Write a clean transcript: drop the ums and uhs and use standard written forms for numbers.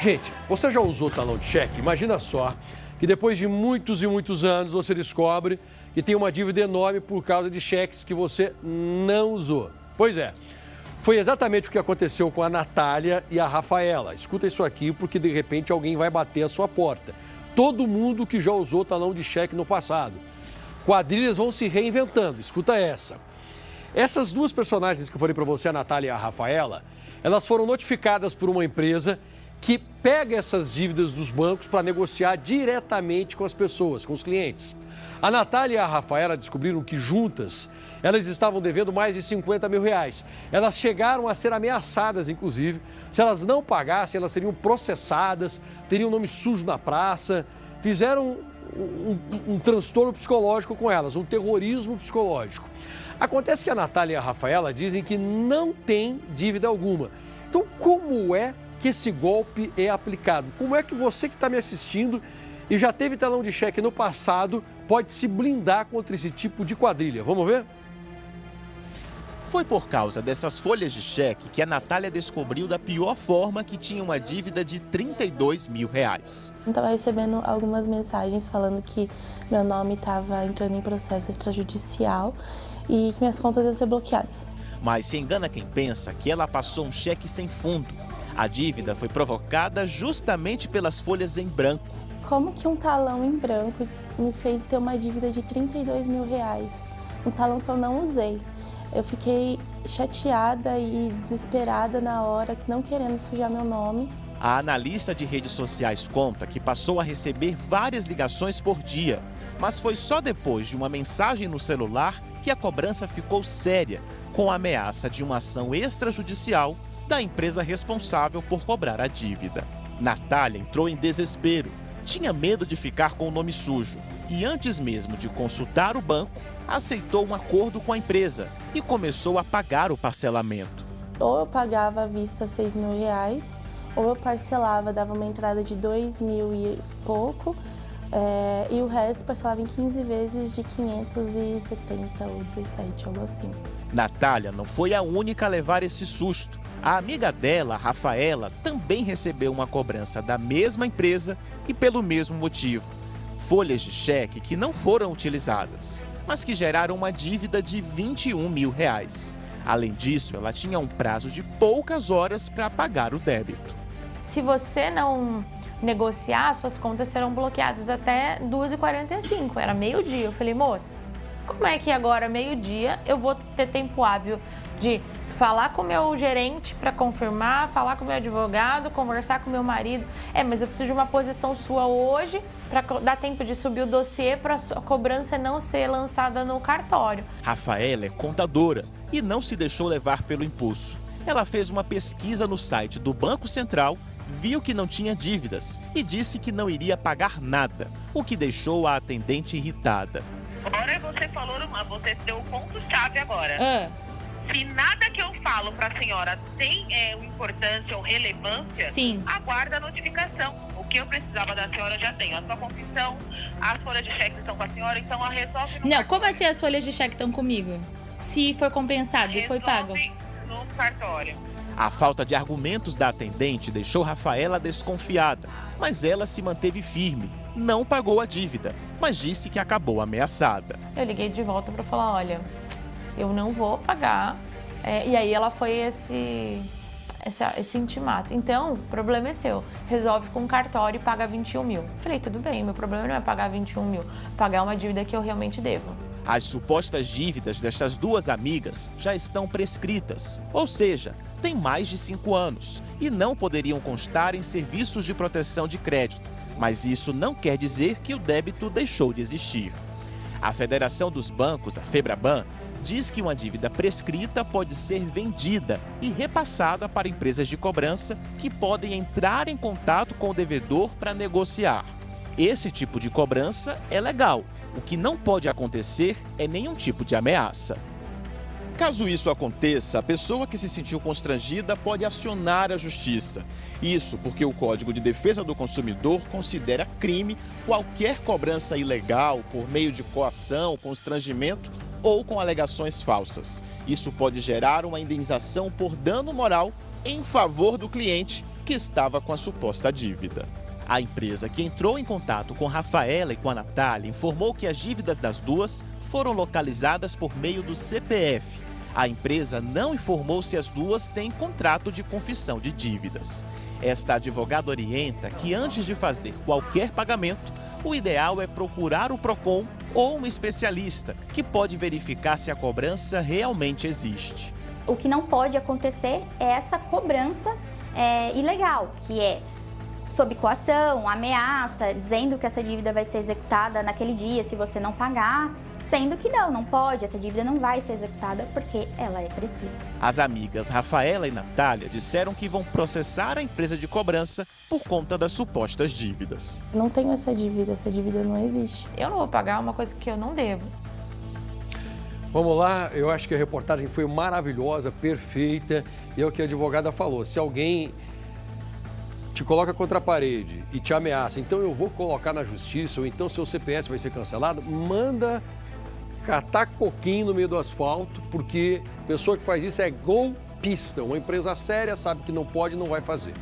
Gente, você já usou talão de cheque? Imagina só que depois de muitos e muitos anos você descobre que tem uma dívida enorme por causa de cheques que você não usou. Pois é, foi exatamente o que aconteceu com a Natália e a Rafaela. Escuta isso aqui porque de repente alguém vai bater a sua porta. Todo mundo que já usou talão de cheque no passado. Quadrilhas vão se reinventando, escuta essa. Essas duas personagens que eu falei para você, a Natália e a Rafaela, elas foram notificadas por uma empresa que pega essas dívidas dos bancos para negociar diretamente com as pessoas, com os clientes. A Natália e a Rafaela descobriram que juntas elas estavam devendo mais de 50 mil reais. Elas chegaram a ser ameaçadas, inclusive. Se elas não pagassem, elas seriam processadas, teriam nome sujo na praça. Fizeram um transtorno psicológico com elas, um terrorismo psicológico. Acontece que a Natália e a Rafaela dizem que não tem dívida alguma. Então, como é que esse golpe é aplicado? Como é que você que está me assistindo e já teve talão de cheque no passado pode se blindar contra esse tipo de quadrilha? Vamos ver? Foi por causa dessas folhas de cheque que a Natália descobriu da pior forma que tinha uma dívida de 32 mil reais. Eu estava recebendo algumas mensagens falando que meu nome estava entrando em processo extrajudicial e que minhas contas iam ser bloqueadas. Mas se engana quem pensa que ela passou um cheque sem fundo. A dívida foi provocada justamente pelas folhas em branco. Como que um talão em branco me fez ter uma dívida de 32 mil reais? Um talão que eu não usei. Eu fiquei chateada e desesperada na hora, não querendo sujar meu nome. A analista de redes sociais conta que passou a receber várias ligações por dia, mas foi só depois de uma mensagem no celular que a cobrança ficou séria, com a ameaça de uma ação extrajudicial da empresa responsável por cobrar a dívida. Natália entrou em desespero, tinha medo de ficar com o nome sujo e antes mesmo de consultar o banco, aceitou um acordo com a empresa e começou a pagar o parcelamento. Ou eu pagava à vista 6 mil reais, ou eu parcelava, dava uma entrada de 2 mil e pouco, e o resto parcelava em 15 vezes de 570 ou 17, algo assim. Natália não foi a única a levar esse susto. A amiga dela, a Rafaela, também recebeu uma cobrança da mesma empresa e pelo mesmo motivo. Folhas de cheque que não foram utilizadas, mas que geraram uma dívida de 21 mil reais. Além disso, ela tinha um prazo de poucas horas para pagar o débito. Se você não negociar, suas contas serão bloqueadas até 2h45, era meio-dia. Eu falei, moça, como é que agora, meio-dia, eu vou ter tempo hábil de falar com o meu gerente para confirmar, falar com o meu advogado, conversar com o meu marido? Mas eu preciso de uma posição sua hoje para dar tempo de subir o dossiê para a cobrança não ser lançada no cartório. Rafaela é contadora e não se deixou levar pelo impulso. Ela fez uma pesquisa no site do Banco Central, viu que não tinha dívidas e disse que não iria pagar nada, o que deixou a atendente irritada. Agora você deu o ponto-chave agora. Se nada que eu falo para a senhora tem importância ou relevância, Sim. Aguarda a notificação. O que eu precisava da senhora eu já tenho. A sua confissão, as folhas de cheque estão com a senhora, então a resolve no Não, cartório. como assim as folhas de cheque estão comigo? Se foi compensado e foi pago. Resolve no cartório. A falta de argumentos da atendente deixou Rafaela desconfiada, mas ela se manteve firme. Não pagou a dívida, mas disse que acabou ameaçada. Eu liguei de volta para falar, olha, eu não vou pagar. E aí ela foi esse intimato. Então, o problema é seu. Resolve com o cartório e paga 21 mil. Falei, tudo bem, meu problema não é pagar 21 mil. Pagar uma dívida que eu realmente devo. As supostas dívidas destas duas amigas já estão prescritas, ou seja, têm mais de 5 anos e não poderiam constar em serviços de proteção de crédito. Mas isso não quer dizer que o débito deixou de existir. A Federação dos Bancos, a Febraban, diz que uma dívida prescrita pode ser vendida e repassada para empresas de cobrança que podem entrar em contato com o devedor para negociar. Esse tipo de cobrança é legal. O que não pode acontecer é nenhum tipo de ameaça. Caso isso aconteça, a pessoa que se sentiu constrangida pode acionar a justiça. Isso porque o Código de Defesa do Consumidor considera crime qualquer cobrança ilegal por meio de coação, constrangimento ou com alegações falsas. Isso pode gerar uma indenização por dano moral em favor do cliente que estava com a suposta dívida. A empresa que entrou em contato com Rafaela e com a Natália informou que as dívidas das duas foram localizadas por meio do CPF. A empresa não informou se as duas têm contrato de confissão de dívidas. Esta advogada orienta que antes de fazer qualquer pagamento, o ideal é procurar o PROCON ou um especialista que pode verificar se a cobrança realmente existe. O que não pode acontecer é essa cobrança ilegal, que é sob coação, ameaça, dizendo que essa dívida vai ser executada naquele dia se você não pagar, sendo que não pode, essa dívida não vai ser executada porque ela é prescrita. As amigas Rafaela e Natália disseram que vão processar a empresa de cobrança por conta das supostas dívidas. Não tenho essa dívida não existe. Eu não vou pagar uma coisa que eu não devo. Vamos lá, eu acho que a reportagem foi maravilhosa, perfeita, e é o que a advogada falou. Se alguém te coloca contra a parede e te ameaça, então eu vou colocar na justiça, ou então seu CPF vai ser cancelado, manda catar coquinho no meio do asfalto, porque a pessoa que faz isso é golpista. Uma empresa séria sabe que não pode e não vai fazer.